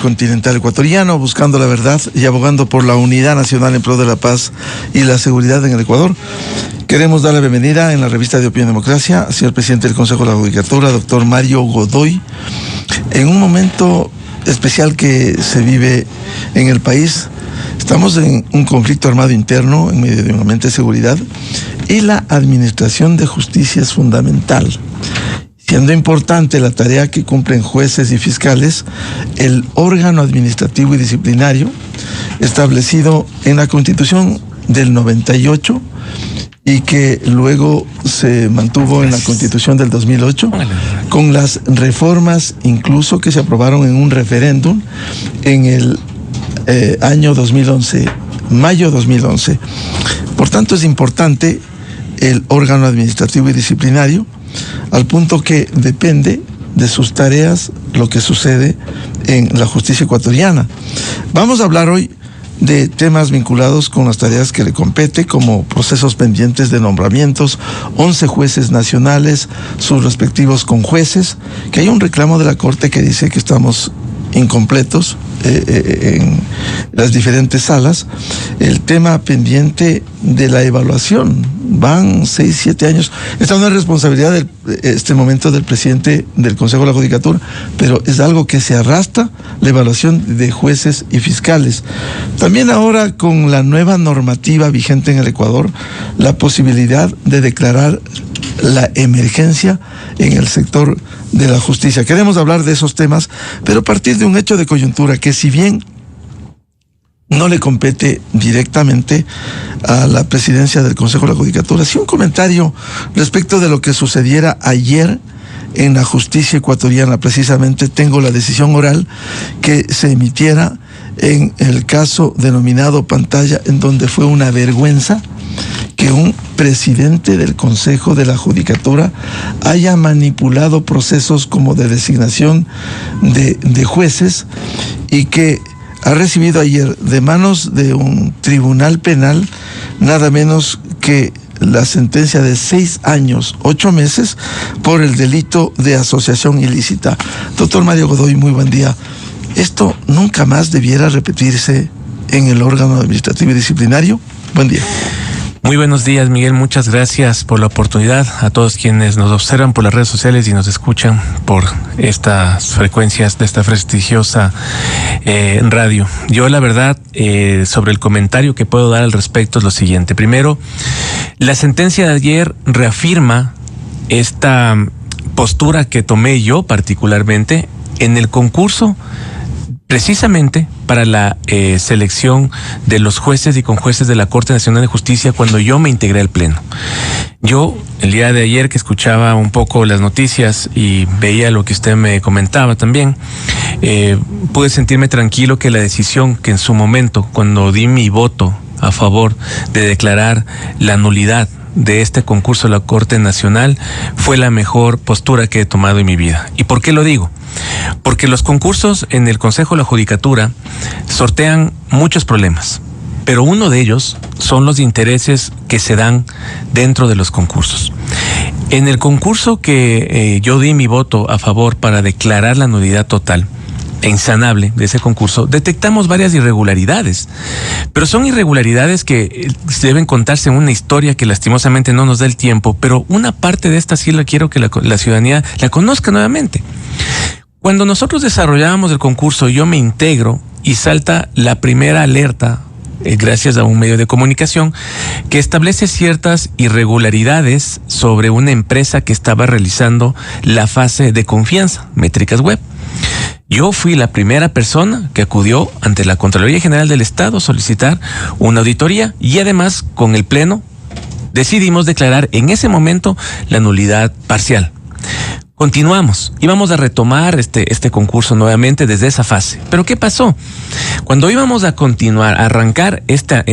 continental ecuatoriano, buscando la verdad y abogando por la unidad nacional en pro de la paz y la seguridad en el Ecuador. Queremos dar la bienvenida en la revista de Opinión Democracia al señor presidente del Consejo de la Judicatura, doctor Mario Godoy, en un momento especial que se vive en el país. Estamos en un conflicto armado interno en medio de un ambiente de seguridad y la administración de justicia es fundamental. Siendo importante la tarea que cumplen jueces y fiscales, el órgano administrativo y disciplinario establecido en la Constitución del 98 y que luego se mantuvo en la Constitución del 2008, con las reformas incluso que se aprobaron en un referéndum en el año 2011, mayo 2011. Por tanto, es importante el órgano administrativo y disciplinario, al punto que depende de sus tareas lo que sucede en la justicia ecuatoriana. Vamos a hablar hoy de temas vinculados con las tareas que le compete, como procesos pendientes de nombramientos, 11 jueces nacionales, sus respectivos conjueces, que hay un reclamo de la Corte que dice que estamos incompletos en las diferentes salas, el tema pendiente de la evaluación, van 6, 7 años, esta no es responsabilidad de este momento del presidente del Consejo de la Judicatura, pero es algo que se arrastra, la evaluación de jueces y fiscales. También ahora con la nueva normativa vigente en el Ecuador, la posibilidad de declarar la emergencia en el sector de la justicia. Queremos hablar de esos temas, pero a partir de un hecho de coyuntura que, si bien no le compete directamente a la presidencia del Consejo de la Judicatura, sí un comentario respecto de lo que sucediera ayer en la justicia ecuatoriana. Precisamente tengo la decisión oral que se emitiera en el caso denominado Pantalla, en donde fue una vergüenza que un presidente del Consejo de la Judicatura haya manipulado procesos como de designación de jueces y que ha recibido ayer de manos de un tribunal penal nada menos que la sentencia de 6 años, 8 meses por el delito de asociación ilícita. Doctor Mario Godoy, muy buen día. ¿Esto nunca más debiera repetirse en el órgano administrativo y disciplinario? Buen día. Muy buenos días, Miguel. Muchas gracias por la oportunidad. A todos quienes nos observan por las redes sociales y nos escuchan por estas frecuencias de esta prestigiosa radio. Yo, la verdad, sobre el comentario que puedo dar al respecto es lo siguiente. Primero, la sentencia de ayer reafirma esta postura que tomé yo particularmente en el concurso, precisamente para la selección de los jueces y conjueces de la Corte Nacional de Justicia cuando yo me integré al Pleno. Yo, el día de ayer que escuchaba un poco las noticias y veía lo que usted me comentaba también, pude sentirme tranquilo que la decisión que en su momento, cuando di mi voto a favor de declarar la nulidad de este concurso de la Corte Nacional, fue la mejor postura que he tomado en mi vida. ¿Y por qué lo digo? Porque los concursos en el Consejo de la Judicatura sortean muchos problemas, pero uno de ellos son los intereses que se dan dentro de los concursos. En el concurso que yo di mi voto a favor para declarar la nulidad total e insanable de ese concurso, detectamos varias irregularidades, pero son irregularidades que deben contarse en una historia que lastimosamente no nos da el tiempo, pero una parte de esta sí la quiero que la ciudadanía la conozca nuevamente. Cuando nosotros desarrollábamos el concurso, yo me integro y salta la primera alerta, gracias a un medio de comunicación, que establece ciertas irregularidades sobre una empresa que estaba realizando la fase de confianza, Métricas Web. Yo fui la primera persona que acudió ante la Contraloría General del Estado a solicitar una auditoría y además con el Pleno decidimos declarar en ese momento la nulidad parcial. Continuamos, íbamos a retomar este concurso nuevamente desde esa fase. ¿Pero qué pasó? Cuando íbamos a continuar, a arrancar esta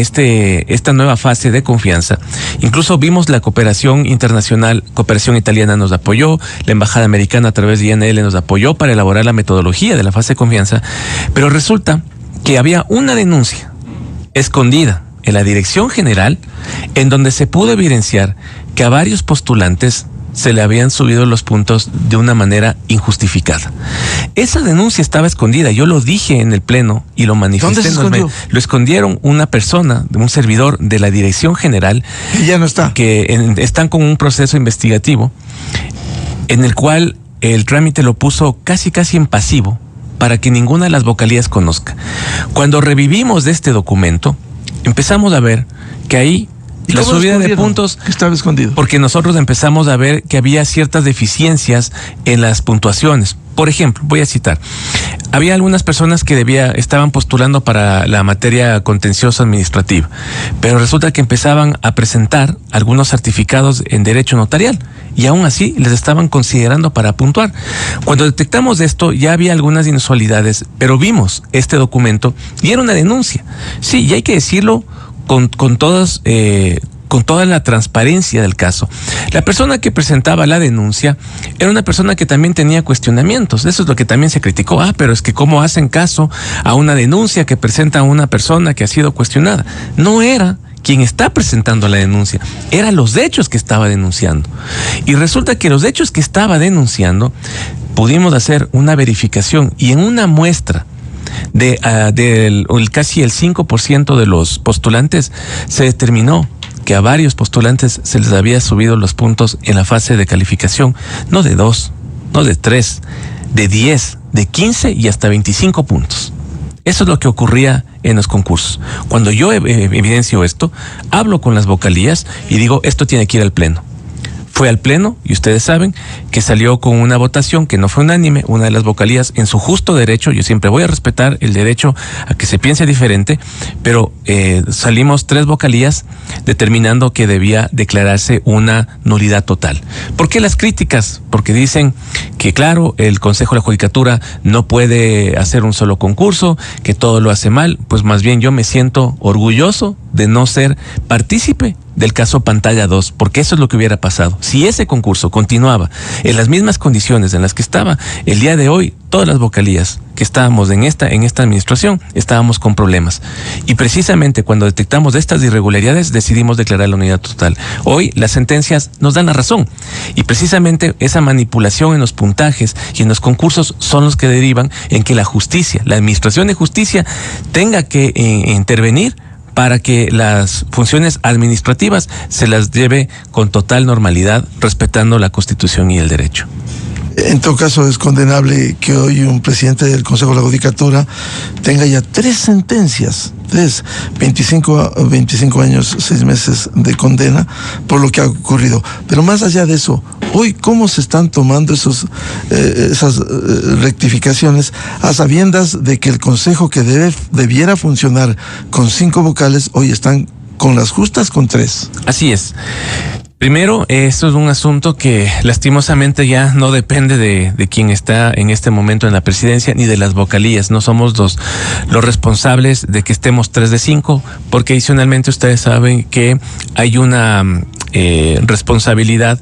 nueva fase de confianza, incluso vimos la cooperación internacional, cooperación italiana nos apoyó, la embajada americana a través de INL nos apoyó para elaborar la metodología de la fase de confianza, pero resulta que había una denuncia escondida en la Dirección General en donde se pudo evidenciar que a varios postulantes se le habían subido los puntos de una manera injustificada. Esa denuncia estaba escondida, yo lo dije en el pleno y lo manifesté. ¿Dónde se escondió? Lo escondieron una persona, un servidor de la Dirección General. Y ya no está. Que están con un proceso investigativo en el cual el trámite lo puso casi en pasivo para que ninguna de las vocalías conozca. Cuando revivimos de este documento, empezamos a ver que ahí la subida de puntos estaba escondido. Porque nosotros empezamos a ver que había ciertas deficiencias en las puntuaciones. Por ejemplo, voy a citar, había algunas personas que estaban postulando para la materia contencioso administrativa, pero resulta que empezaban a presentar algunos certificados en derecho notarial y aún así les estaban considerando para puntuar. Cuando detectamos esto ya había algunas inusualidades, pero vimos este documento y era una denuncia. Sí, y hay que decirlo con toda la transparencia del caso. La persona que presentaba la denuncia era una persona que también tenía cuestionamientos. Eso es lo que también se criticó. Pero es que cómo hacen caso a una denuncia que presenta una persona que ha sido cuestionada. No era quien está presentando la denuncia, eran los hechos que estaba denunciando. Y resulta que los hechos que estaba denunciando, pudimos hacer una verificación y en una muestra casi el 5% de los postulantes se determinó que a varios postulantes se les había subido los puntos en la fase de calificación, no de 2, no de 3, de 10, de 15 y hasta 25 puntos. Eso es lo que ocurría en los concursos. Cuando yo evidencio esto, hablo con las vocalías y digo, esto tiene que ir al pleno. Fue al pleno y ustedes saben que salió con una votación que no fue unánime. Una de las vocalías, en su justo derecho, yo siempre voy a respetar el derecho a que se piense diferente, pero salimos 3 vocalías determinando que debía declararse una nulidad total. ¿Por qué las críticas? Porque dicen que claro, el Consejo de la Judicatura no puede hacer un solo concurso, que todo lo hace mal. Pues más bien yo me siento orgulloso de no ser partícipe del caso Pantalla 2, porque eso es lo que hubiera pasado. Si ese concurso continuaba en las mismas condiciones en las que estaba, el día de hoy, todas las vocalías que estábamos en esta administración, estábamos con problemas. Y precisamente cuando detectamos estas irregularidades, decidimos declarar la unidad total. Hoy las sentencias nos dan la razón. Y precisamente esa manipulación en los puntajes y en los concursos son los que derivan en que la justicia, la administración de justicia, tenga que intervenir para que las funciones administrativas se las lleve con total normalidad, respetando la Constitución y el derecho. En todo caso, es condenable que hoy un presidente del Consejo de la Judicatura tenga ya 3 sentencias, 25 años, 6 meses de condena por lo que ha ocurrido. Pero más allá de eso, hoy cómo se están tomando esas rectificaciones a sabiendas de que el Consejo que debiera funcionar con 5 vocales, hoy están con las justas con 3. Así es. Primero, esto es un asunto que lastimosamente ya no depende de quien está en este momento en la presidencia ni de las vocalías. No somos los responsables de que estemos 3 de 5, porque adicionalmente ustedes saben que hay una responsabilidad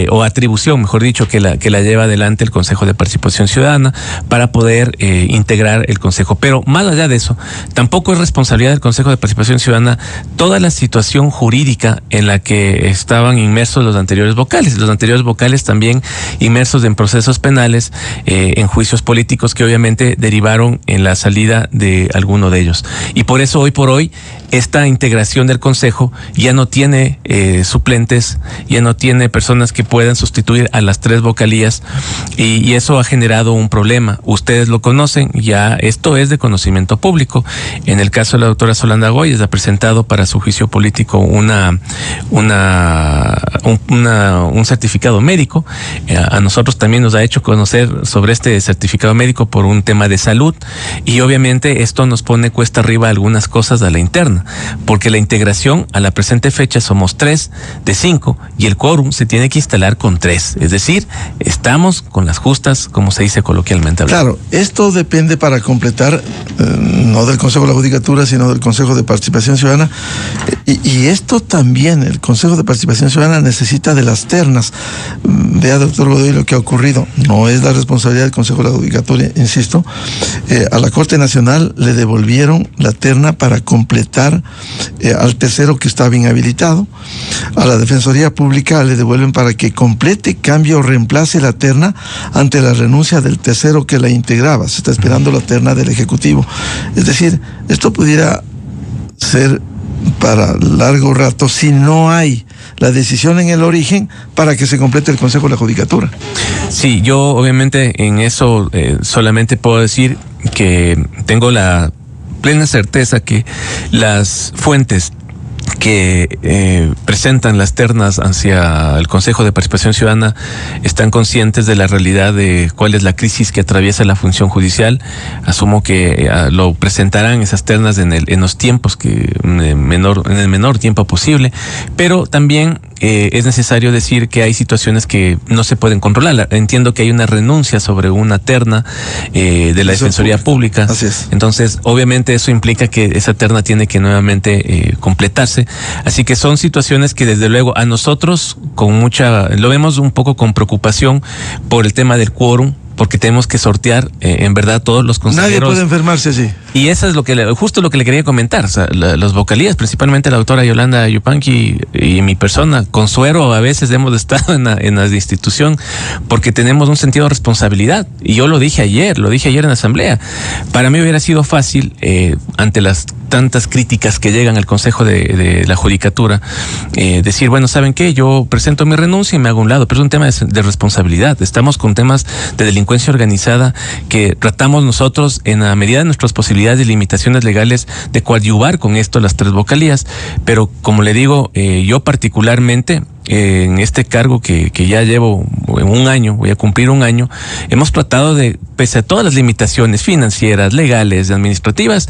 o atribución, mejor dicho, que la lleva adelante el Consejo de Participación Ciudadana para poder integrar el Consejo. Pero más allá de eso, tampoco es responsabilidad del Consejo de Participación Ciudadana toda la situación jurídica en la que estaban inmersos los anteriores vocales. Los anteriores vocales también inmersos en procesos penales, en juicios políticos que obviamente derivaron en la salida de alguno de ellos. Y por eso hoy por hoy esta integración del Consejo ya no tiene suplentes, ya no tiene personas que puedan sustituir a las 3 vocalías y eso ha generado un problema. Ustedes lo conocen, ya esto es de conocimiento público. En el caso de la doctora Solanda Goyes ha presentado para su juicio político un certificado médico. A nosotros también nos ha hecho conocer sobre este certificado médico por un tema de salud y obviamente esto nos pone cuesta arriba algunas cosas a la interna, porque la integración a la presente fecha somos 3 de 5 y el quórum se tiene que instalar con 3, es decir, estamos con las justas, como se dice coloquialmente hablando. Claro, esto depende para completar, no del Consejo de la Judicatura, sino del Consejo de Participación Ciudadana, y esto también, el Consejo de Participación Ciudadana necesita de las ternas. Vea, doctor Godoy, lo que ha ocurrido, no es la responsabilidad del Consejo de la Judicatura, insisto, a la Corte Nacional le devolvieron la terna para completar al tercero que estaba inhabilitado. A la Defensoría Pública le devuelven para que complete, cambie o reemplace la terna ante la renuncia del tercero que la integraba. Se está esperando la terna del Ejecutivo. Es decir, esto pudiera ser para largo rato si no hay la decisión en el origen para que se complete el Consejo de la Judicatura. Sí, yo obviamente en eso solamente puedo decir que tengo la plena certeza que las fuentes que presentan las ternas hacia el Consejo de Participación Ciudadana están conscientes de la realidad de cuál es la crisis que atraviesa la función judicial. Asumo que lo presentarán esas ternas en los tiempos en el menor tiempo posible, pero también es necesario decir que hay situaciones que no se pueden controlar. Entiendo que hay una renuncia sobre una terna de la Defensoría Pública. Así es. Entonces, obviamente eso implica que esa terna tiene que nuevamente completarse. Así que son situaciones que desde luego a nosotros lo vemos un poco con preocupación por el tema del quórum, porque tenemos que sortear en verdad todos los consejeros. Nadie puede enfermarse así. Y eso es justo lo que le quería comentar. O sea, las vocalías, principalmente la doctora Yolanda Yupanqui y mi persona, Consuero, a veces hemos estado en la institución porque tenemos un sentido de responsabilidad. Y yo lo dije ayer en la asamblea. Para mí hubiera sido fácil, ante las tantas críticas que llegan al Consejo de la Judicatura, decir, bueno, ¿saben qué? Yo presento mi renuncia y me hago a un lado, pero es un tema de responsabilidad. Estamos con temas de delincuencia organizada que tratamos nosotros, en la medida de nuestras posibilidades y limitaciones legales, de coadyuvar con esto las tres vocalías, pero como le digo, yo particularmente, en este cargo que ya llevo un año, voy a cumplir un año, hemos tratado de, pese a todas las limitaciones financieras, legales, administrativas,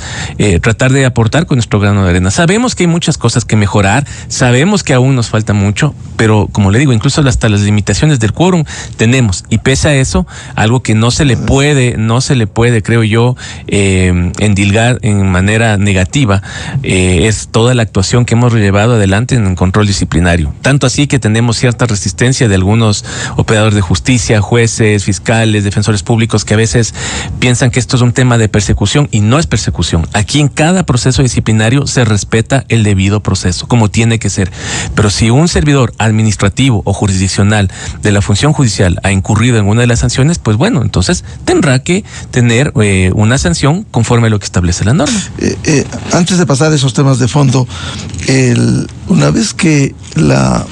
tratar de aportar con nuestro grano de arena. Sabemos que hay muchas cosas que mejorar, sabemos que aún nos falta mucho, pero como le digo, incluso hasta las limitaciones del quórum tenemos, y pese a eso, algo que no se le puede, creo yo, endilgar en manera negativa, es toda la actuación que hemos llevado adelante en el control disciplinario. Tanto así que tenemos cierta resistencia de algunos operadores de justicia, jueces, fiscales, defensores públicos, que a veces piensan que esto es un tema de persecución, y no es persecución. Aquí en cada proceso disciplinario se respeta el debido proceso, como tiene que ser. Pero si un servidor administrativo o jurisdiccional de la función judicial ha incurrido en una de las sanciones, pues bueno, entonces tendrá que tener una sanción conforme a lo que establece la norma. Antes de pasar a esos temas de fondo, una vez que la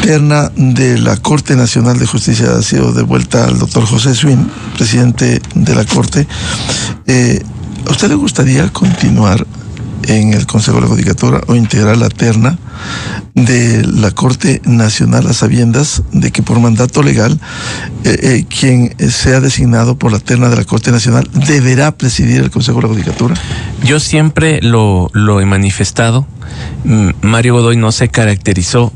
terna de la Corte Nacional de Justicia ha sido devuelta al doctor José Swin, presidente de la Corte, ¿a usted le gustaría continuar en el Consejo de la Judicatura o integrar la terna de la Corte Nacional, a sabiendas de que por mandato legal quien sea designado por la terna de la Corte Nacional deberá presidir el Consejo de la Judicatura? Yo siempre lo he manifestado. Mario Godoy no se caracterizó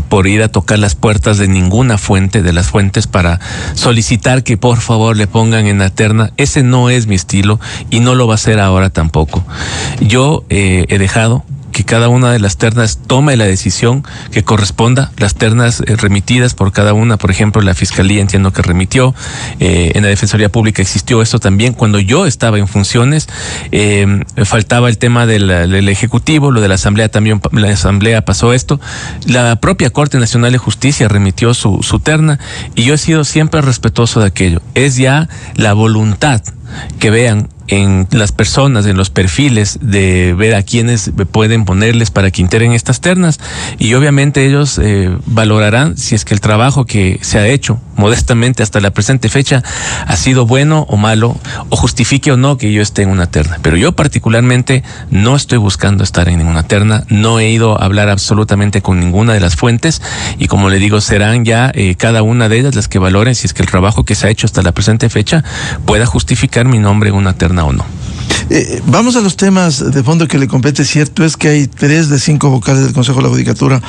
por ir a tocar las puertas de ninguna fuente, de las fuentes, para solicitar que por favor le pongan en la terna. Ese no es mi estilo y no lo va a hacer ahora tampoco. Yo he dejado que cada una de las ternas tome la decisión que corresponda. Las ternas remitidas por cada una, por ejemplo, la Fiscalía entiendo que remitió, en la Defensoría Pública existió esto también. Cuando yo estaba en funciones, faltaba el tema del Ejecutivo, lo de la Asamblea también, la Asamblea pasó esto. La propia Corte Nacional de Justicia remitió su terna, y yo he sido siempre respetuoso de aquello. Es ya la voluntad que vean en las personas, en los perfiles, de ver a quienes pueden ponerles para que integren estas ternas, y obviamente ellos valorarán si es que el trabajo que se ha hecho modestamente hasta la presente fecha ha sido bueno o malo, o justifique o no que yo esté en una terna. Pero yo particularmente no estoy buscando estar en ninguna terna, no he ido a hablar absolutamente con ninguna de las fuentes, y como le digo, serán ya cada una de ellas las que valoren si es que el trabajo que se ha hecho hasta la presente fecha pueda justificar mi nombre en una terna o no. Vamos a los temas de fondo que le compete. Cierto es que hay 3 de 5 vocales del Consejo de la Judicatura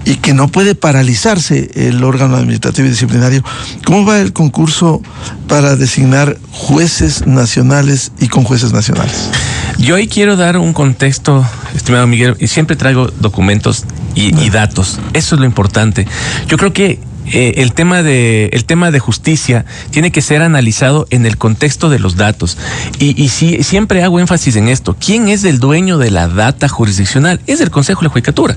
y que no puede paralizarse el órgano administrativo y disciplinario. ¿Cómo va el concurso para designar jueces nacionales y con jueces nacionales? Yo ahí quiero dar un contexto, estimado Miguel, y siempre traigo documentos y datos. Eso es lo importante. Yo creo que el tema de justicia tiene que ser analizado en el contexto de los datos. Y sí, siempre hago énfasis en esto. ¿Quién es el dueño de la data jurisdiccional? Es el Consejo de la Judicatura.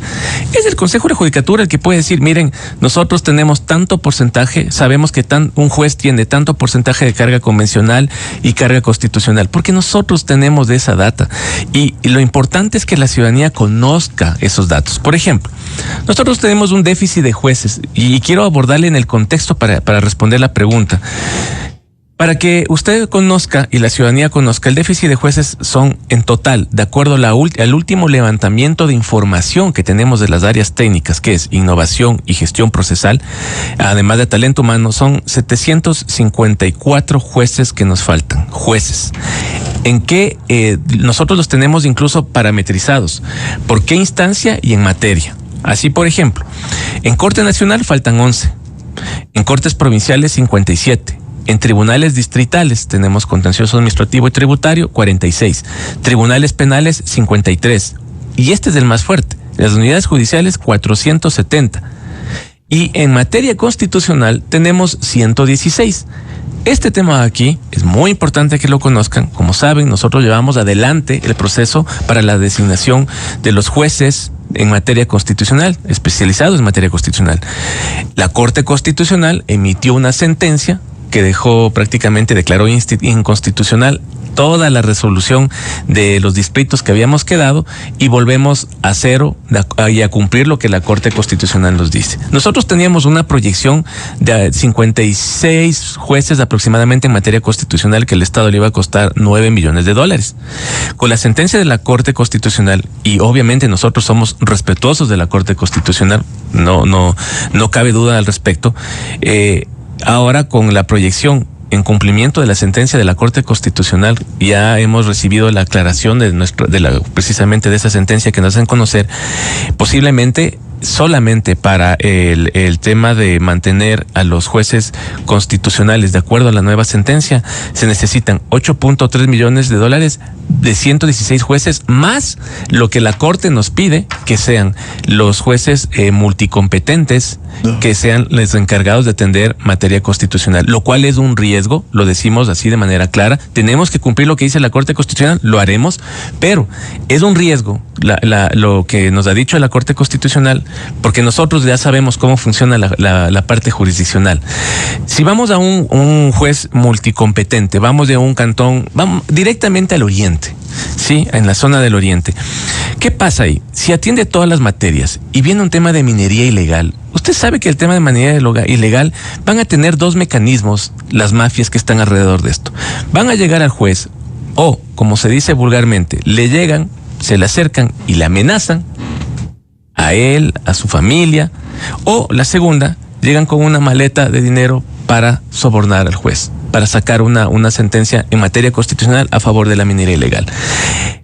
Es el Consejo de la Judicatura el que puede decir, miren, nosotros tenemos tanto porcentaje, sabemos que un juez tiene tanto porcentaje de carga convencional y carga constitucional, porque nosotros tenemos de esa data. Y lo importante es que la ciudadanía conozca esos datos. Por ejemplo, nosotros tenemos un déficit de jueces y quiero abordarle en el contexto para responder la pregunta. Para que usted conozca y la ciudadanía conozca, el déficit de jueces son en total, de acuerdo al último levantamiento de información que tenemos de las áreas técnicas, que es innovación y gestión procesal, además de talento humano, son 754 jueces que nos faltan, jueces. En que nosotros los tenemos incluso parametrizados, por qué instancia y en materia. Así, por ejemplo, en Corte Nacional faltan 11, en Cortes Provinciales 57, en tribunales distritales tenemos contencioso administrativo y tributario 46, tribunales penales 53, y este es el más fuerte, las unidades judiciales 470, y en materia constitucional tenemos 116. Este tema aquí es muy importante que lo conozcan. Como saben, nosotros llevamos adelante el proceso para la designación de los jueces en materia constitucional, especializados en materia constitucional. La Corte Constitucional emitió una sentencia que declaró inconstitucional toda la resolución de los distritos que habíamos quedado y volvemos a cero y a cumplir lo que la Corte Constitucional nos dice. Nosotros teníamos una proyección de 56 jueces aproximadamente en materia constitucional que el Estado le iba a costar $9 millones. Con la sentencia de la Corte Constitucional, y obviamente nosotros somos respetuosos de la Corte Constitucional, no cabe duda al respecto, ahora con la proyección en cumplimiento de la sentencia de la Corte Constitucional, ya hemos recibido la aclaración precisamente de esa sentencia que nos hacen conocer, posiblemente solamente para el tema de mantener a los jueces constitucionales de acuerdo a la nueva sentencia, se necesitan $8.3 millones de 116 jueces, más lo que la Corte nos pide, que sean los jueces multicompetentes, que sean los encargados de atender materia constitucional, lo cual es un riesgo, lo decimos así de manera clara. Tenemos que cumplir lo que dice la Corte Constitucional, lo haremos, pero es un riesgo lo que nos ha dicho la Corte Constitucional, porque nosotros ya sabemos cómo funciona la parte jurisdiccional. Si vamos a un juez multicompetente, vamos de un cantón, vamos directamente al oriente, ¿sí? En la zona del oriente. ¿Qué pasa ahí? Si atiende todas las materias y viene un tema de minería ilegal, usted sabe que el tema de minería ilegal van a tener dos mecanismos las mafias que están alrededor de esto. Van a llegar al juez o, como se dice vulgarmente, le llegan, se le acercan y le amenazan a él, a su familia, o la segunda, llegan con una maleta de dinero para sobornar al juez, para sacar una sentencia en materia constitucional a favor de la minería ilegal.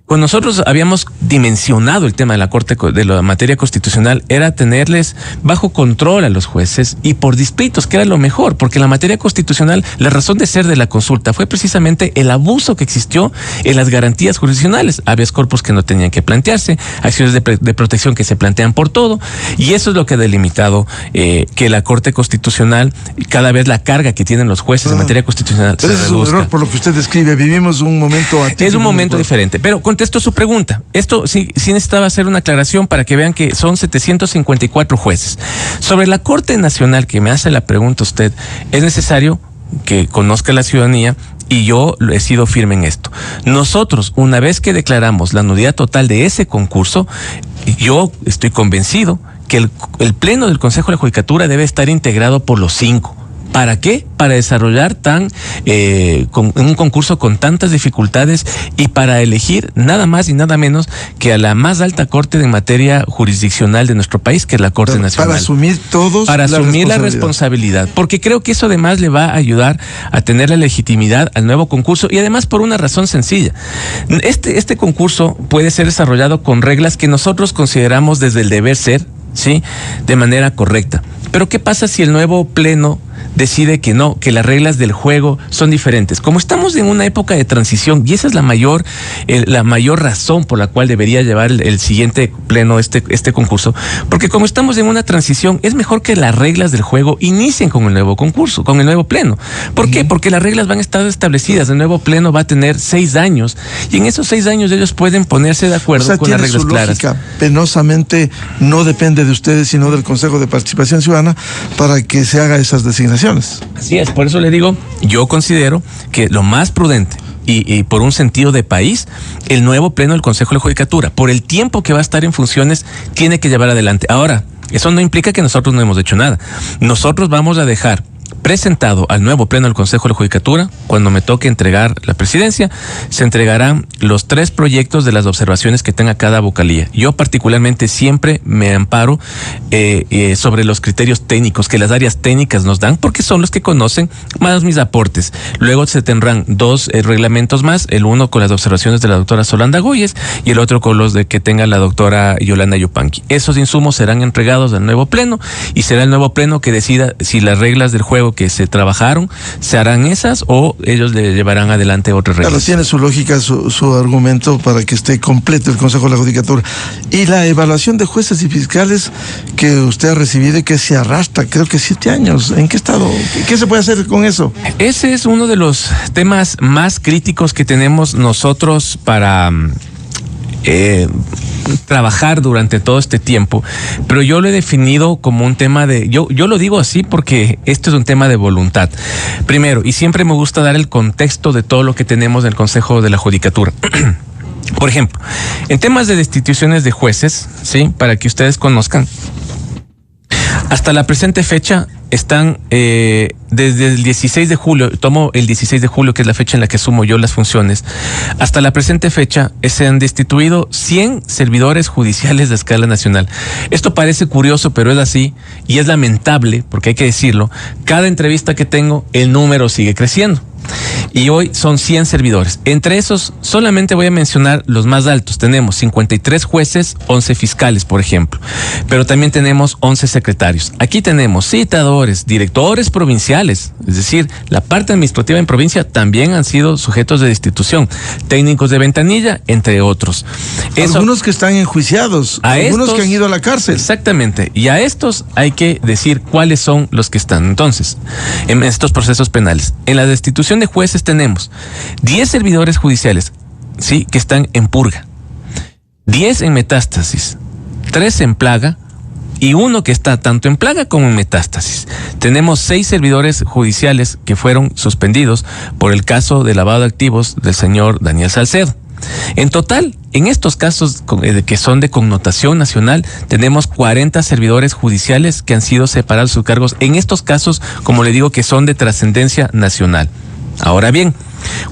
Cuando nosotros habíamos dimensionado el tema de la Corte de la materia constitucional, era tenerles bajo control a los jueces y por distritos, que era lo mejor, porque la materia constitucional, la razón de ser de la consulta fue precisamente el abuso que existió en las garantías jurisdiccionales, habeas corpus que no tenían que plantearse, acciones de protección que se plantean por todo, y eso es lo que ha delimitado que la Corte Constitucional, cada vez la carga que tienen los jueces en materia constitucional se reduzca. Es un error por lo que usted describe, vivimos un momento atípico. Es un momento diferente, pero contesto su pregunta. Esto sí necesitaba hacer una aclaración para que vean que son 754 jueces. Sobre la Corte Nacional, que me hace la pregunta usted, es necesario que conozca la ciudadanía, y yo he sido firme en esto. Nosotros, una vez que declaramos la nulidad total de ese concurso, yo estoy convencido que el Pleno del Consejo de la Judicatura debe estar integrado por los 5. ¿Para qué? Para desarrollar con un concurso con tantas dificultades y para elegir nada más y nada menos que a la más alta corte de materia jurisdiccional de nuestro país, que es la Corte Nacional. Para asumir todos. Para asumir la responsabilidad. Porque creo que eso además le va a ayudar a tener la legitimidad al nuevo concurso, y además por una razón sencilla. Este concurso puede ser desarrollado con reglas que nosotros consideramos desde el deber ser, ¿sí?, de manera correcta. Pero ¿qué pasa si el nuevo pleno decide que no, que las reglas del juego son diferentes. Como estamos en una época de transición, y esa es la mayor razón por la cual debería llevar el siguiente pleno este concurso, porque como estamos en una transición, es mejor que las reglas del juego inicien con el nuevo concurso, con el nuevo pleno. ¿Por qué? Porque las reglas van a estar establecidas. El nuevo pleno va a tener 6 años, y en esos 6 años ellos pueden ponerse de acuerdo con las reglas claras. Penosamente no depende de ustedes, sino del Consejo de Participación Ciudadana para que se haga esas designaciones. Así es, por eso le digo, yo considero que lo más prudente y por un sentido de país, el nuevo pleno del Consejo de la Judicatura, por el tiempo que va a estar en funciones, tiene que llevar adelante. Ahora, eso no implica que nosotros no hemos hecho nada. Nosotros vamos a dejar presentado al nuevo pleno del Consejo de la Judicatura, cuando me toque entregar la presidencia, se entregarán los 3 proyectos de las observaciones que tenga cada vocalía. Yo particularmente siempre me amparo sobre los criterios técnicos que las áreas técnicas nos dan, porque son los que conocen más mis aportes. Luego se tendrán 2 reglamentos más, el uno con las observaciones de la doctora Solanda Goyes y el otro con los de que tenga la doctora Yolanda Yupanqui. Esos insumos serán entregados al nuevo pleno y será el nuevo pleno que decida si las reglas del juego que se trabajaron, se harán esas o ellos le llevarán adelante otras reglas. Claro, tiene su lógica, su argumento para que esté completo el Consejo de la Judicatura. Y la evaluación de jueces y fiscales que usted ha recibido y que se arrastra, creo que 7 años. ¿En qué estado? ¿Qué se puede hacer con eso? Ese es uno de los temas más críticos que tenemos nosotros para trabajar durante todo este tiempo, pero yo lo he definido como un tema de, yo lo digo así porque esto es un tema de voluntad. Primero, y siempre me gusta dar el contexto de todo lo que tenemos en el Consejo de la Judicatura. Por ejemplo, en temas de destituciones de jueces, ¿sí? Para que ustedes conozcan, hasta la presente fecha están desde el 16 de julio, tomo el 16 de julio, que es la fecha en la que asumo yo las funciones, hasta la presente fecha se han destituido 100 servidores judiciales de escala nacional. Esto parece curioso, pero es así, y es lamentable, porque hay que decirlo, cada entrevista que tengo, el número sigue creciendo. Y hoy son 100 servidores. Entre esos, solamente voy a mencionar los más altos. Tenemos 53 jueces, 11 fiscales, por ejemplo. Pero también tenemos 11 secretarios. Aquí tenemos citadores, directores provinciales, es decir, la parte administrativa en provincia también han sido sujetos de destitución. Técnicos de ventanilla, entre otros. Algunos que están enjuiciados, algunos que han ido a la cárcel. Exactamente. Y a estos hay que decir cuáles son los que están entonces en estos procesos penales. En la destitución de jueces tenemos 10 servidores judiciales, sí, que están en purga, 10 en metástasis, 3 en plaga y 1 que está tanto en plaga como en metástasis. Tenemos 6 servidores judiciales que fueron suspendidos por el caso de lavado de activos del señor Daniel Salcedo. En total, en estos casos que son de connotación nacional, tenemos 40 servidores judiciales que han sido separados de sus cargos. En estos casos, como le digo, que son de trascendencia nacional. Ahora bien,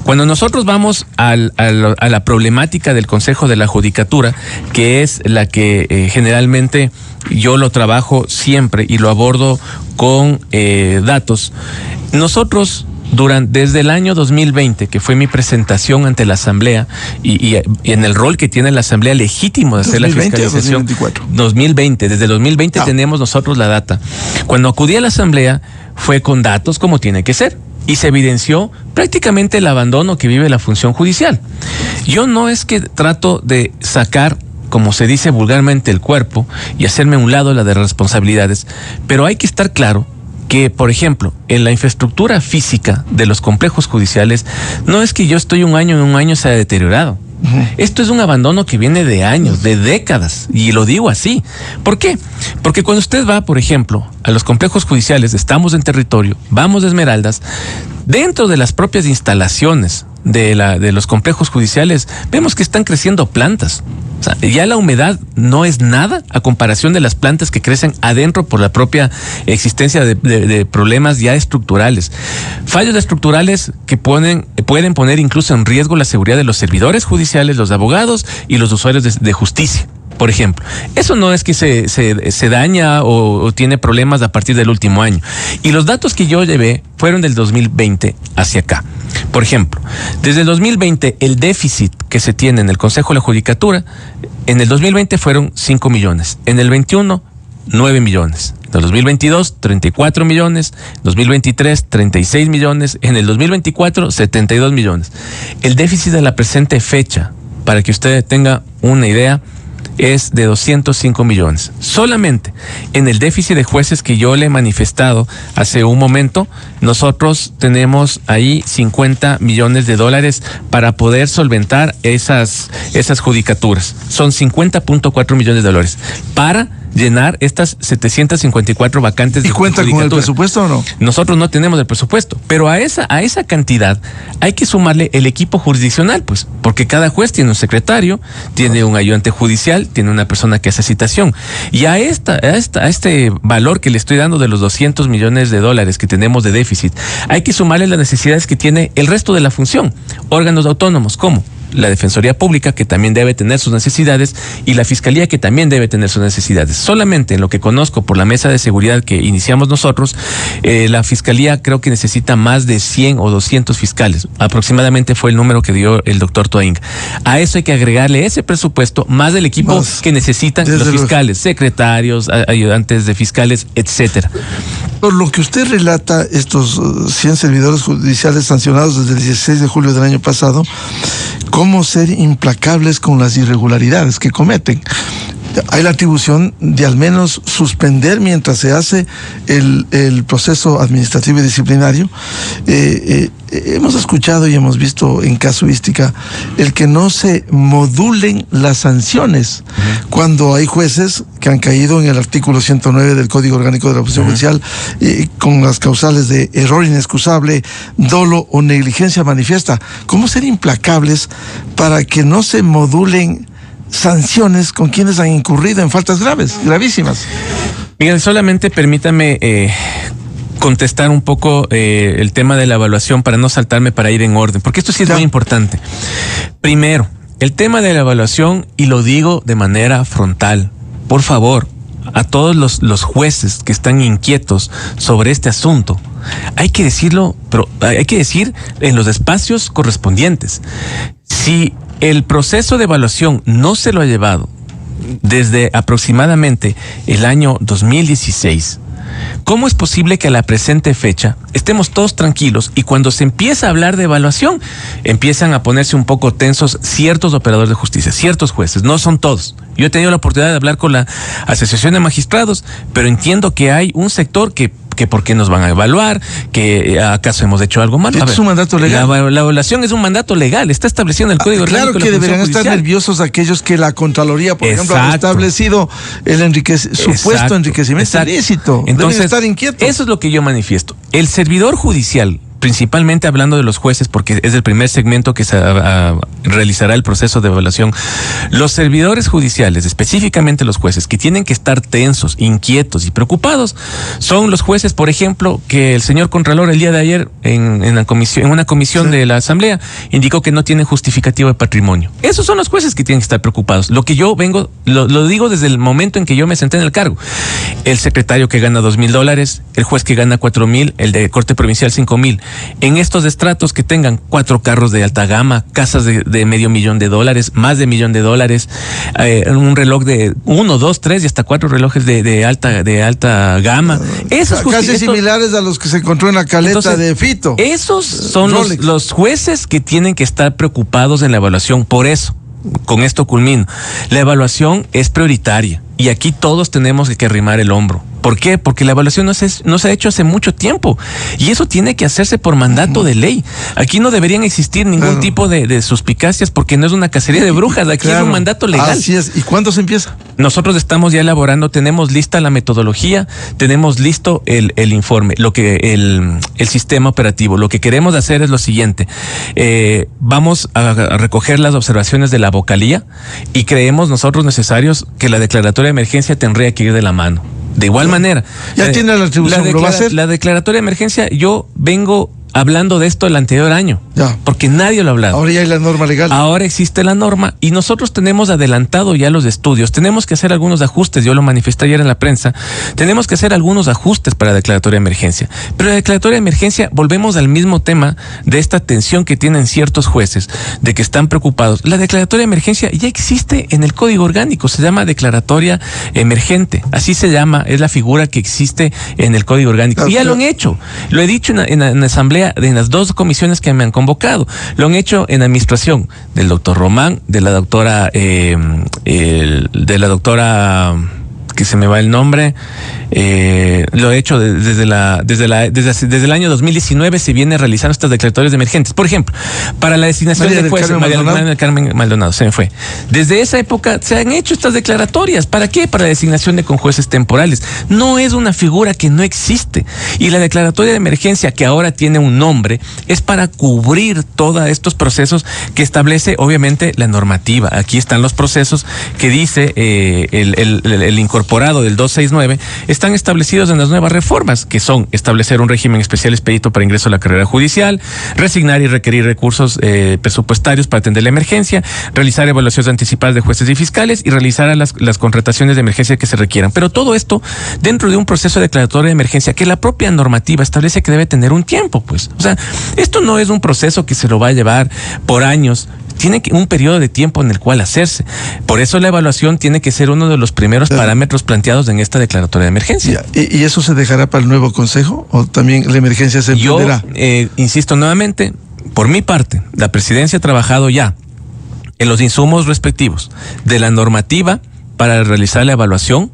cuando nosotros vamos a la problemática del Consejo de la Judicatura, que es la que generalmente yo lo trabajo siempre y lo abordo con datos, nosotros desde el año 2020, que fue mi presentación ante la Asamblea y en el rol que tiene la Asamblea legítimo de hacer la fiscalización. 2020, desde el 2020 tenemos nosotros la data. Cuando acudí a la Asamblea fue con datos como tiene que ser. Y se evidenció prácticamente el abandono que vive la función judicial. Yo no es que trato de sacar, como se dice vulgarmente, el cuerpo y hacerme a un lado la de responsabilidades, pero hay que estar claro que, por ejemplo, en la infraestructura física de los complejos judiciales, no es que yo estoy un año se ha deteriorado. Esto es un abandono que viene de años, de décadas, y lo digo así. ¿Por qué? Porque cuando usted va, por ejemplo, a los complejos judiciales, estamos en territorio, vamos de Esmeraldas, dentro de las propias instalaciones de los complejos judiciales, vemos que están creciendo plantas. O sea, ya la humedad no es nada a comparación de las plantas que crecen adentro por la propia existencia de problemas ya estructurales. Fallos estructurales que pueden poner incluso en riesgo la seguridad de los servidores judiciales, los abogados y los usuarios de justicia. Por ejemplo, eso no es que se daña o tiene problemas a partir del último año. Y los datos que yo llevé fueron del 2020 hacia acá. Por ejemplo, desde el 2020 el déficit que se tiene en el Consejo de la Judicatura, en el 2020 fueron 5 millones, en el 21 9 millones. En el 2022, 34 millones. 2023, 36 millones. En el 2024, 72 millones. El déficit de la presente fecha, para que usted tenga una idea, es de 205 millones. Solamente en el déficit de jueces que yo le he manifestado hace un momento, nosotros tenemos ahí 50 millones de dólares para poder solventar esas judicaturas. Son 50.4 millones de dólares para llenar estas 754 vacantes de judicatura. ¿Y cuenta con el presupuesto o no? Nosotros no tenemos el presupuesto, pero a esa cantidad hay que sumarle el equipo jurisdiccional, pues, porque cada juez tiene un secretario, tiene un ayudante judicial, tiene una persona que hace citación. Y a este valor que le estoy dando de los 200 millones de dólares que tenemos de déficit, hay que sumarle las necesidades que tiene el resto de la función. Órganos autónomos, ¿cómo? La Defensoría Pública, que también debe tener sus necesidades, y la Fiscalía, que también debe tener sus necesidades. Solamente en lo que conozco por la mesa de seguridad que iniciamos nosotros, la Fiscalía creo que necesita más de 100 o 200 fiscales. Aproximadamente fue el número que dio el doctor Toing. A eso hay que agregarle ese presupuesto, más del equipo que necesitan los fiscales, secretarios, ayudantes de fiscales, etcétera. Por lo que usted relata, estos 100 servidores judiciales sancionados desde el 16 de julio del año pasado, ¿cómo ser implacables con las irregularidades que cometen? Hay la atribución de al menos suspender mientras se hace el proceso administrativo y disciplinario. Hemos escuchado y hemos visto en casuística el que no se modulen las sanciones cuando hay jueces que han caído en el artículo 109 del Código Orgánico de la Función Judicial con las causales de error inexcusable, dolo o negligencia manifiesta. ¿Cómo ser implacables para que no se modulen sanciones con quienes han incurrido en faltas gravísimas? Miguel, solamente permítame contestar un poco el tema de la evaluación para no saltarme, para ir en orden, porque esto sí es muy importante. Primero, el tema de la evaluación, y lo digo de manera frontal, por favor, a todos los jueces que están inquietos sobre este asunto, hay que decirlo, pero hay que decir en los espacios correspondientes. Si el proceso de evaluación no se lo ha llevado desde aproximadamente el año 2016, ¿cómo es posible que a la presente fecha estemos todos tranquilos y cuando se empieza a hablar de evaluación empiezan a ponerse un poco tensos ciertos operadores de justicia, ciertos jueces? No son todos. Yo he tenido la oportunidad de hablar con la Asociación de Magistrados, pero entiendo que hay un sector que por qué nos van a evaluar, que acaso hemos hecho algo malo. Es un mandato legal. La evaluación es un mandato legal, está establecido en el Código Orgánico. Claro que deberían estar nerviosos aquellos que la Contraloría, por ejemplo, ha establecido el supuesto enriquecimiento ilícito. Entonces, deben estar inquietos. Eso es lo que yo manifiesto. El servidor judicial, principalmente hablando de los jueces, porque es el primer segmento que se realizará el proceso de evaluación. Los servidores judiciales, específicamente los jueces, que tienen que estar tensos, inquietos y preocupados, son los jueces, por ejemplo, que el señor Contralor el día de ayer en una comisión de la Asamblea indicó que no tienen justificativo de patrimonio. Esos son los jueces que tienen que estar preocupados. Lo que yo lo digo desde el momento en que yo me senté en el cargo. El secretario que gana $2,000, el juez que gana 4,000, el de Corte Provincial 5,000. En estos estratos que tengan 4 carros de alta gama, casas de $500,000, más de $1,000,000, un reloj de 1, 2, 3 y hasta 4 relojes de alta gama. Esos casi similares a los que se encontró en la caleta de Fito. Esos son los jueces que tienen que estar preocupados en la evaluación. Por eso, con esto culmino, la evaluación es prioritaria y aquí todos tenemos que arrimar el hombro. ¿Por qué? Porque la evaluación no se ha hecho hace mucho tiempo y eso tiene que hacerse por mandato de ley. Aquí no deberían existir ningún tipo de suspicacias porque no es una cacería de brujas, aquí es un mandato legal. Así es. ¿Y cuándo se empieza? Nosotros estamos ya elaborando, tenemos lista la metodología, tenemos listo el informe, el sistema operativo. Lo que queremos hacer es lo siguiente, vamos a recoger las observaciones de la vocalía y creemos nosotros necesarios que la declaratoria de emergencia tendría que ir de la mano. De igual manera. Ya tiene la atribución, ¿lo va a hacer? La declaratoria de emergencia, yo vengo hablando de esto el anterior año. Ya. Porque nadie lo ha hablado. Ahora ya hay la norma legal. Ahora existe la norma y nosotros tenemos adelantado ya los estudios. Tenemos que hacer algunos ajustes. Yo lo manifesté ayer en la prensa. Tenemos que hacer algunos ajustes para la declaratoria de emergencia. Pero la declaratoria de emergencia, volvemos al mismo tema de esta tensión que tienen ciertos jueces, de que están preocupados. La declaratoria de emergencia ya existe en el Código Orgánico. Se llama declaratoria emergente. Así se llama. Es la figura que existe en el Código Orgánico. Y ya lo han hecho. Lo he dicho en la asamblea, en las dos comisiones que me han convocado. Lo han hecho en administración del doctor Román, de la doctora que se me va el nombre, lo he hecho desde el año 2019 se viene realizando estas declaratorias de emergentes. Por ejemplo, para la designación de jueces, María del Carmen Maldonado, se me fue. Desde esa época se han hecho estas declaratorias. ¿Para qué? Para la designación de conjueces temporales. No es una figura que no existe. Y la declaratoria de emergencia, que ahora tiene un nombre, es para cubrir todos estos procesos que establece, obviamente, la normativa. Aquí están los procesos que dice el incorporado del 269, están establecidos en las nuevas reformas, que son establecer un régimen especial expedito para ingreso a la carrera judicial, resignar y requerir recursos presupuestarios para atender la emergencia, realizar evaluaciones anticipadas de jueces y fiscales y realizar las contrataciones de emergencia que se requieran. Pero todo esto dentro de un proceso de declaratoria de emergencia que la propia normativa establece que debe tener un tiempo, pues. O sea, esto no es un proceso que se lo va a llevar por años. Tiene un periodo de tiempo en el cual hacerse. Por eso la evaluación tiene que ser uno de los primeros parámetros planteados en esta declaratoria de emergencia. ¿Y eso se dejará para el nuevo consejo o también la emergencia se emprenderá? Yo insisto nuevamente, por mi parte, la presidencia ha trabajado ya en los insumos respectivos de la normativa para realizar la evaluación.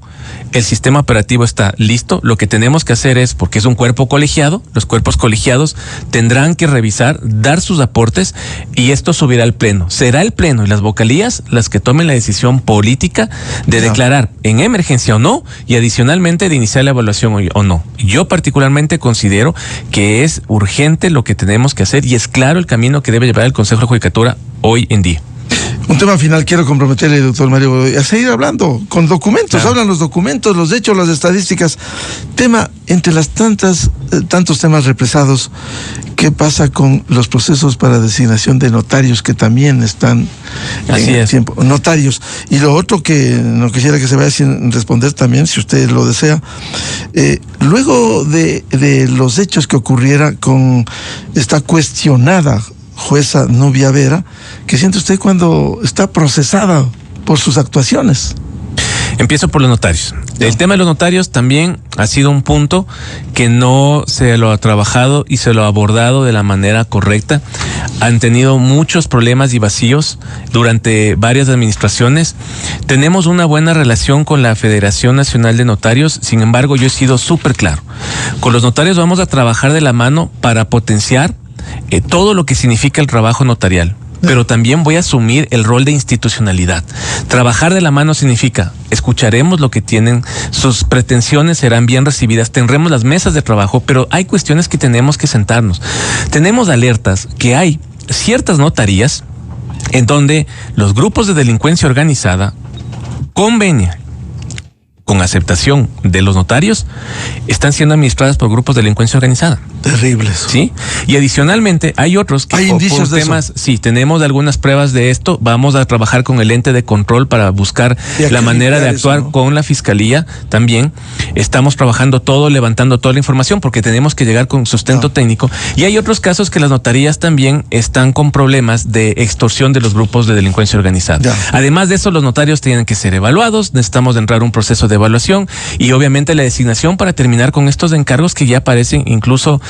El sistema operativo está listo. Lo que tenemos que hacer es, porque es un cuerpo colegiado, los cuerpos colegiados tendrán que revisar, dar sus aportes y esto subirá al pleno. Será el pleno y las vocalías las que tomen la decisión política de declarar en emergencia o no y adicionalmente de iniciar la evaluación o no. Yo particularmente considero que es urgente lo que tenemos que hacer y es claro el camino que debe llevar el Consejo de Judicatura hoy en día. Un tema final, quiero comprometerle, doctor Mario Godoy, a seguir hablando con documentos. Hablan los documentos, los hechos, las estadísticas. Tema, entre las tantos temas represados, ¿qué pasa con los procesos para designación de notarios que también están en el tiempo? Notarios. Y lo otro que no quisiera que se vaya sin responder también, si usted lo desea, luego de los hechos que ocurriera con esta cuestionada jueza Nubia Vera, ¿qué siente usted cuando está procesada por sus actuaciones? Empiezo por los notarios. El tema de los notarios también ha sido un punto que no se lo ha trabajado y se lo ha abordado de la manera correcta. Han tenido muchos problemas y vacíos durante varias administraciones. Tenemos una buena relación con la Federación Nacional de Notarios, sin embargo yo he sido súper claro. Con los notarios vamos a trabajar de la mano para potenciar todo lo que significa el trabajo notarial, pero también voy a asumir el rol de institucionalidad. Trabajar de la mano significa, escucharemos lo que tienen, sus pretensiones serán bien recibidas, tendremos las mesas de trabajo, pero hay cuestiones que tenemos que sentarnos. Tenemos alertas que hay ciertas notarías en donde los grupos de delincuencia organizada convenian con aceptación de los notarios, están siendo administradas por grupos de delincuencia organizada. Terribles. Sí. Y adicionalmente hay otros que hay indicios de temas, sí, tenemos algunas pruebas de esto. Vamos a trabajar con el ente de control para buscar la manera de actuar, ¿no? Con la fiscalía también. Estamos trabajando todo, levantando toda la información porque tenemos que llegar con sustento técnico. Y hay otros casos que las notarías también están con problemas de extorsión de los grupos de delincuencia organizada. Además de eso, los notarios tienen que ser evaluados. Necesitamos de entrar a un proceso de evaluación y obviamente la designación para terminar con estos encargos que ya parecen incluso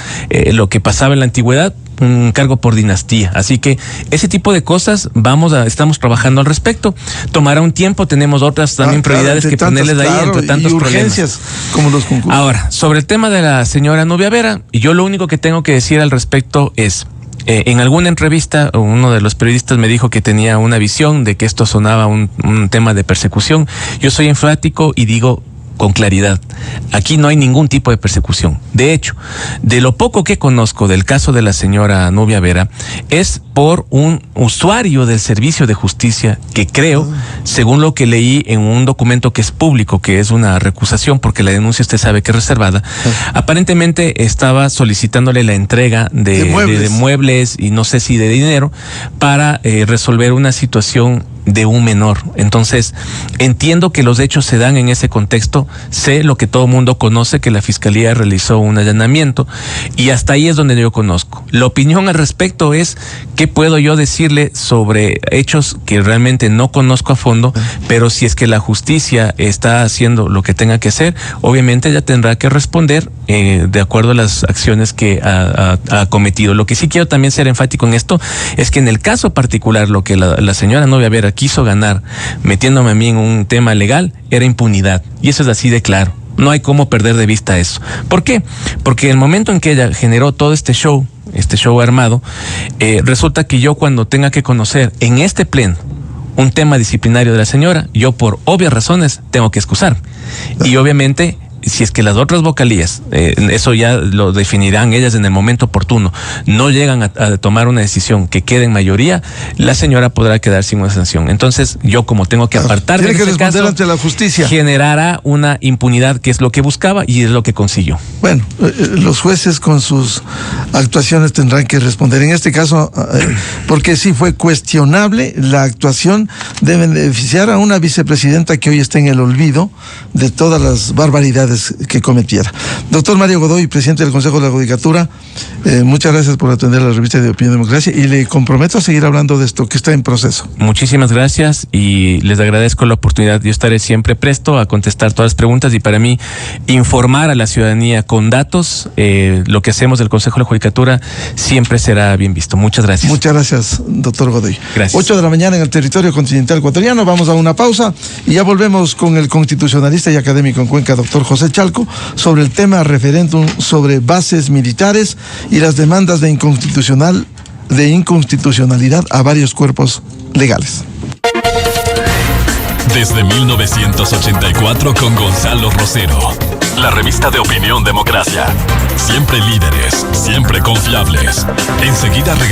lo que pasaba en la antigüedad, un cargo por dinastía. Así que ese tipo de cosas estamos trabajando al respecto. Tomará un tiempo, tenemos otras también prioridades que ponerles ahí entre tantos urgencias problemas. Como los concursos. Ahora, sobre el tema de la señora Nubia Vera, yo lo único que tengo que decir al respecto es, en alguna entrevista, uno de los periodistas me dijo que tenía una visión de que esto sonaba un tema de persecución. Yo soy enfático y digo, con claridad. Aquí no hay ningún tipo de persecución. De hecho, de lo poco que conozco del caso de la señora Nubia Vera, es por un usuario del servicio de justicia que creo, según lo que leí en un documento que es público, que es una recusación, porque la denuncia usted sabe que es reservada, aparentemente estaba solicitándole la entrega de muebles y no sé si de dinero para resolver una situación de un menor. Entonces, entiendo que los hechos se dan en ese contexto, sé lo que todo mundo conoce, que la Fiscalía realizó un allanamiento y hasta ahí es donde yo conozco. La opinión al respecto es qué puedo yo decirle sobre hechos que realmente no conozco a fondo, pero si es que la justicia está haciendo lo que tenga que hacer, obviamente ella tendrá que responder de acuerdo a las acciones que ha cometido. Lo que sí quiero también ser enfático en esto es que en el caso particular, lo que la señora Nubia Vera quiso ganar metiéndome a mí en un tema legal era impunidad, y eso es así de claro. No hay cómo perder de vista eso. ¿Por qué? Porque en el momento en que ella generó todo este show armado, resulta que yo, cuando tenga que conocer en este pleno un tema disciplinario de la señora, yo por obvias razones tengo que excusar. Y obviamente, si es que las otras vocalías, eso ya lo definirán ellas en el momento oportuno, no llegan a tomar una decisión que quede en mayoría, la señora podrá quedar sin una sanción. Entonces, yo, como tengo que apartar de ese caso, ante la justicia, generará una impunidad, que es lo que buscaba y es lo que consiguió. Bueno, los jueces con sus actuaciones tendrán que responder. En este caso, porque sí fue cuestionable la actuación de beneficiar a una vicepresidenta que hoy está en el olvido de todas las barbaridades que cometiera. Doctor Mario Godoy, presidente del Consejo de la Judicatura, muchas gracias por atender la revista de Opinión Democracia, y le comprometo a seguir hablando de esto que está en proceso. Muchísimas gracias y les agradezco la oportunidad. Yo estaré siempre presto a contestar todas las preguntas, y para mí informar a la ciudadanía con datos, lo que hacemos del Consejo de la Judicatura siempre será bien visto. Muchas gracias. Muchas gracias, doctor Godoy. Gracias. 8 de la mañana en el territorio continental ecuatoriano. Vamos a una pausa y ya volvemos con el constitucionalista y académico en Cuenca, doctor José Chalco, sobre el tema referéndum sobre bases militares y las demandas de inconstitucionalidad a varios cuerpos legales. Desde 1984 con Gonzalo Rosero. La revista de Opinión Democracia. Siempre líderes, siempre confiables. Enseguida regresamos.